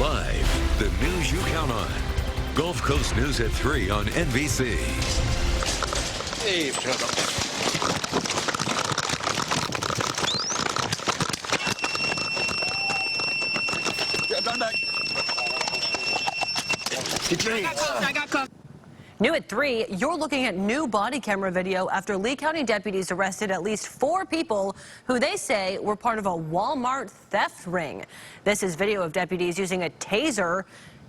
Live, the news you count on. Gulf Coast News at 3 on NBC. Hey, brother. I got caught. New at 3, you're looking at new body camera video after Lee County deputies arrested at least 4 people who they say were part of a Walmart theft ring. This is video of deputies using a taser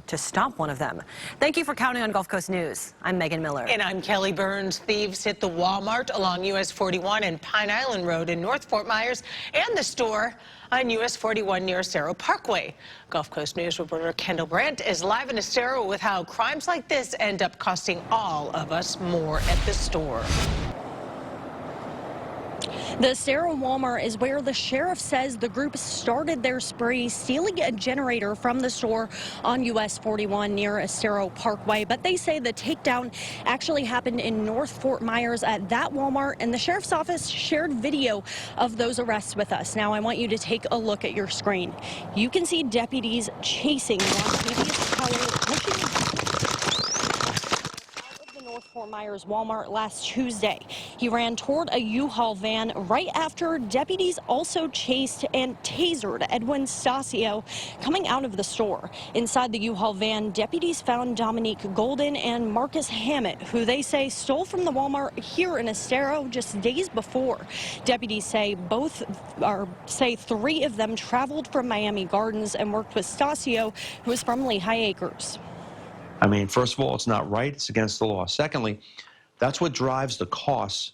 to stop one of them. Thank you for counting on Gulf Coast News. I'm Megan Miller. And I'm Kelly Burns. Thieves hit the Walmart along US 41 and Pine Island Road in North Fort Myers and the store on US 41 near Estero Parkway. Gulf Coast News reporter Kendall Brandt is live in Estero with how crimes like this end up costing all of us more at the store. The Estero Walmart is where the sheriff says the group started their spree, stealing a generator from the store on US 41 near Estero Parkway. But they say the takedown actually happened in North Fort Myers at that Walmart, and the sheriff's office shared video of those arrests with us. Now I want you to take a look at your screen. You can see deputies chasing one previous teller, pushing North Fort Myers Walmart last Tuesday. He ran toward a U-Haul van right after deputies also chased and tasered Edwin Stasio coming out of the store. Inside the U-Haul van, deputies found Dominique Golden and Marcus Hammett, who they say stole from the Walmart here in Estero just days before. Deputies say say 3 of them traveled from Miami Gardens and worked with Stasio, who is from Lehigh Acres. I mean, first of all, it's not right. It's against the law. Secondly, that's what drives the costs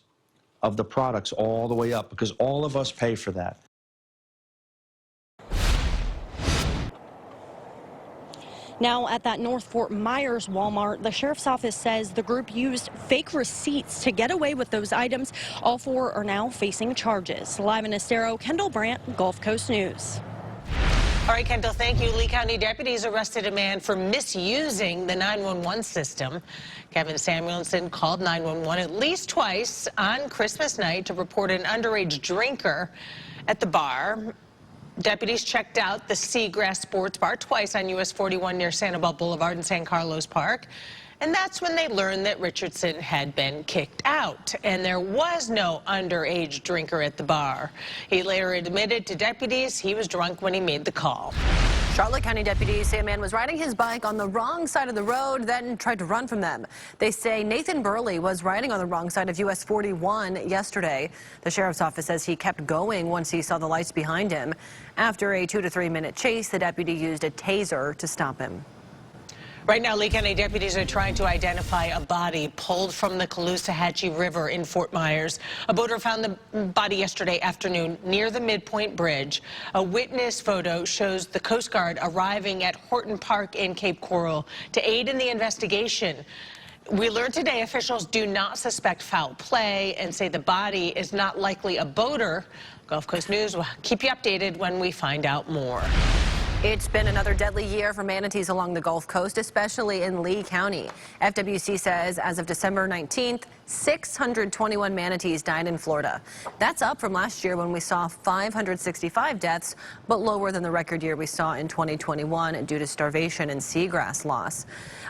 of the products all the way up, because all of us pay for that. Now, at that North Fort Myers Walmart, the sheriff's office says the group used fake receipts to get away with those items. All 4 are now facing charges. Live in Estero, Kendall Brandt, Gulf Coast News. All right, Kendall, thank you. Lee County deputies arrested a man for misusing the 911 system. Kevin Samuelson called 911 at least twice on Christmas night to report an underage drinker at the bar. Deputies checked out the Seagrass Sports Bar twice on US 41 near Sanibel Boulevard and San Carlos Park. And that's when they learned that Richardson had been kicked out, and there was no underage drinker at the bar. He later admitted to deputies he was drunk when he made the call. Charlotte County deputies say a man was riding his bike on the wrong side of the road, then tried to run from them. They say Nathan Burley was riding on the wrong side of US 41 yesterday. The sheriff's office says he kept going once he saw the lights behind him. After a 2 to 3 minute chase, the deputy used a taser to stop him. Right now, Lee County deputies are trying to identify a body pulled from the Caloosahatchee River in Fort Myers. A boater found the body yesterday afternoon near the Midpoint Bridge. A witness photo shows the Coast Guard arriving at Horton Park in Cape Coral to aid in the investigation. We learned today officials do not suspect foul play and say the body is not likely a boater. Gulf Coast News will keep you updated when we find out more. It's been another deadly year for manatees along the Gulf Coast, especially in Lee County. FWC says as of December 19th, 621 manatees died in Florida. That's up from last year when we saw 565 deaths, but lower than the record year we saw in 2021 due to starvation and seagrass loss.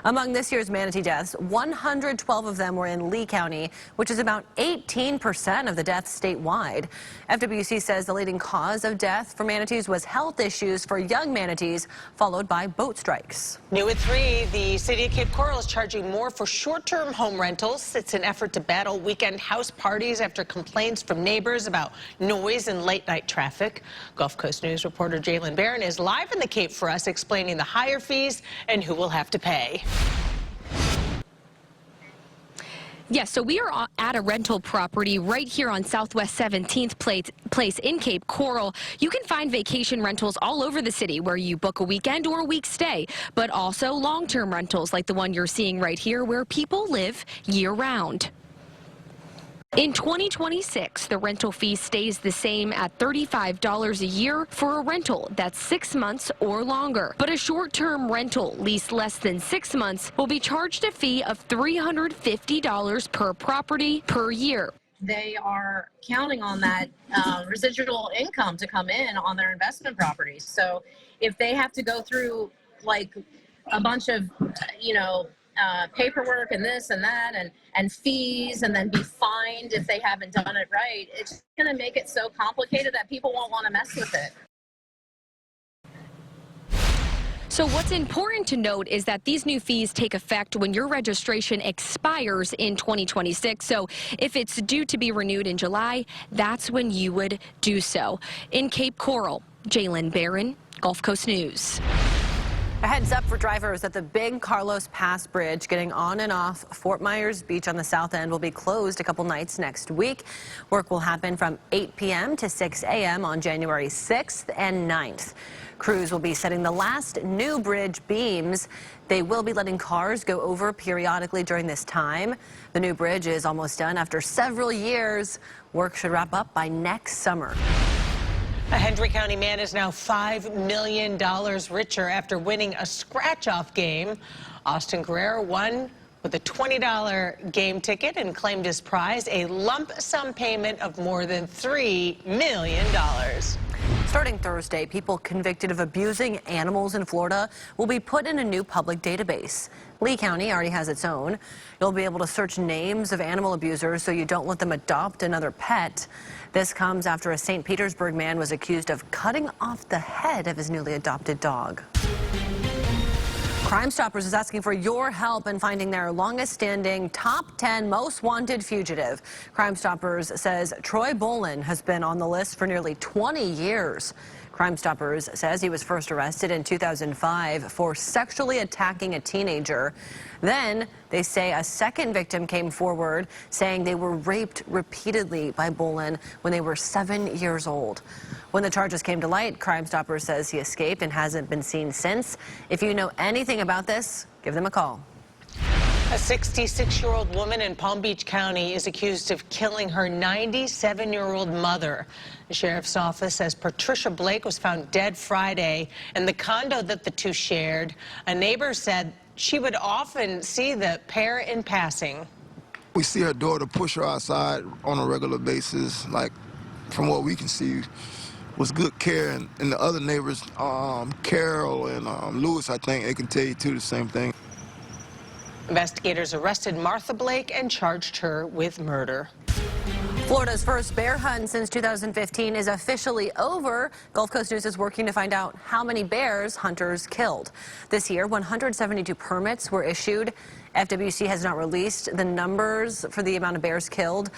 Among this year's manatee deaths, 112 of them were in Lee County, which is about 18% of the deaths statewide. FWC says the leading cause of death for manatees was health issues for young manatees, followed by boat strikes. New at 3, the city of Cape Coral is charging more for short-term home rentals. It's an effort to battle weekend house parties after complaints from neighbors about noise and late-night traffic. Gulf Coast News reporter Jalen Barron is live in the Cape for us, explaining the higher fees and who will have to pay. Yes, so we are at a rental property right here on Southwest 17th Place in Cape Coral. You can find vacation rentals all over the city where you book a weekend or a week stay, but also long-term rentals like the one you're seeing right here where people live year-round. In 2026, the rental fee stays the same at $35 a year for a rental that's 6 months or longer. But a short-term rental leased less than 6 months will be charged a fee of $350 per property per year. They are counting on that residual income to come in on their investment properties. So if they have to go through like a bunch of, paperwork and this and that and fees, and then be fined if they haven't done it right. It's going to make it so complicated that people won't want to mess with it. So what's important to note is that these new fees take effect when your registration expires in 2026. So if it's due to be renewed in July, that's when you would do so. In Cape Coral, Jalen Barron, Gulf Coast News. A heads up for drivers that the big Carlos Pass Bridge getting on and off Fort Myers Beach on the south end will be closed a couple nights next week. Work will happen from 8 p.m. to 6 a.m. on January 6th and 9th. Crews will be setting the last new bridge beams. They will be letting cars go over periodically during this time. The new bridge is almost done after several years. Work should wrap up by next summer. A Hendry County man is now $5 million richer after winning a scratch-off game. Austin Guerrero won with a $20 game ticket and claimed his prize, a lump sum payment of more than $3 million. Starting Thursday, people convicted of abusing animals in Florida will be put in a new public database. Lee County already has its own. You'll be able to search names of animal abusers so you don't let them adopt another pet. This comes after a St. Petersburg man was accused of cutting off the head of his newly adopted dog. Crime Stoppers is asking for your help in finding their longest-standing top 10 most wanted fugitive. Crime Stoppers says Troy Bolin has been on the list for nearly 20 years. Crime Stoppers says he was first arrested in 2005 for sexually attacking a teenager. Then they say a second victim came forward saying they were raped repeatedly by Bolin when they were 7 years old. When the charges came to light, Crime Stoppers says he escaped and hasn't been seen since. If you know anything about this, give them a call. A 66-year-old woman in Palm Beach County is accused of killing her 97-year-old mother. The sheriff's office says Patricia Blake was found dead Friday in the condo that the two shared. A neighbor said she would often see the pair in passing. We see her daughter push her outside on a regular basis, like from what we can see. Was good care, and the other neighbors, Carol and Lewis, I think they can tell you too the same thing. Investigators arrested Martha Blake and charged her with murder. Florida's first bear hunt since 2015 is officially over. Gulf Coast News is working to find out how many bears hunters killed. This year, 172 permits were issued. FWC has not released the numbers for the amount of bears killed.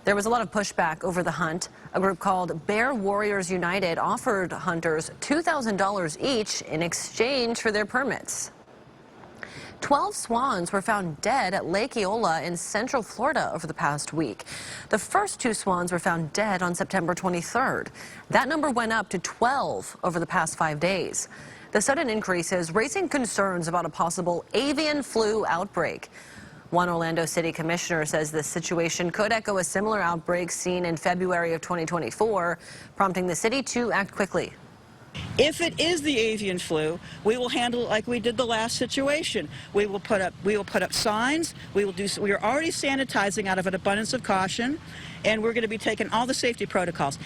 There was a lot of pushback over the hunt. A group called Bear Warriors United offered hunters $2,000 each in exchange for their permits. 12 swans were found dead at Lake Eola in central Florida over the past week. The first 2 swans were found dead on September 23rd. That number went up to 12 over the past 5 days. The sudden increase is raising concerns about a possible avian flu outbreak. One Orlando City commissioner says the situation could echo a similar outbreak seen in February of 2024, prompting the city to act quickly. If it is the avian flu, we will handle it like we did the last situation. We will put up signs. We are already sanitizing out of an abundance of caution, and we're going to be taking all the safety protocols.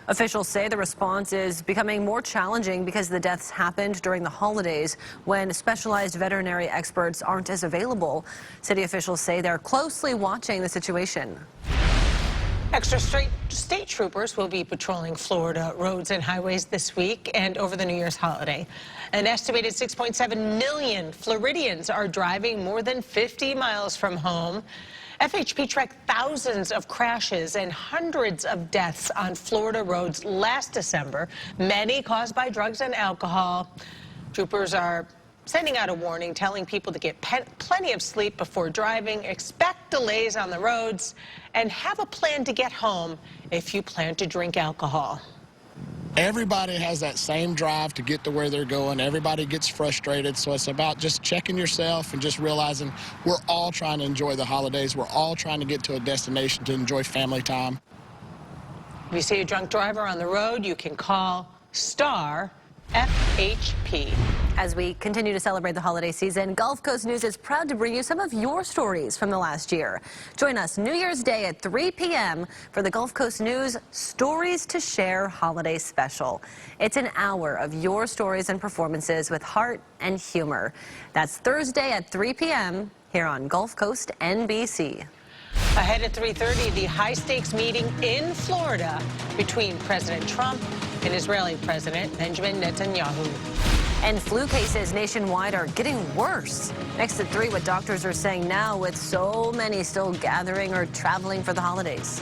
Officials say the response is becoming more challenging because the deaths happened during the holidays when specialized veterinary experts aren't as available. City officials say they're closely watching the situation. Extra state troopers will be patrolling Florida roads and highways this week and over the New Year's holiday. An estimated 6.7 million Floridians are driving more than 50 miles from home. FHP tracked thousands of crashes and hundreds of deaths on Florida roads last December, many caused by drugs and alcohol. Troopers are sending out a warning, telling people to get plenty of sleep before driving, expect delays on the roads, and have a plan to get home if you plan to drink alcohol. Everybody has that same drive to get to where they're going. Everybody gets frustrated, so it's about just checking yourself and just realizing we're all trying to enjoy the holidays. We're all trying to get to a destination to enjoy family time. If you see a drunk driver on the road, you can call STAR FHP. As we continue to celebrate the holiday season, Gulf Coast News is proud to bring you some of your stories from the last year. Join us New Year's Day at 3 p.m. for the Gulf Coast News Stories to Share Holiday Special. It's an hour of your stories and performances with heart and humor. That's Thursday at 3 p.m. here on Gulf Coast NBC. Ahead at 3:30, the high-stakes meeting in Florida between President Trump and Israeli President Benjamin Netanyahu. And flu cases nationwide are getting worse. Next at 3, what doctors are saying now with so many still gathering or traveling for the holidays.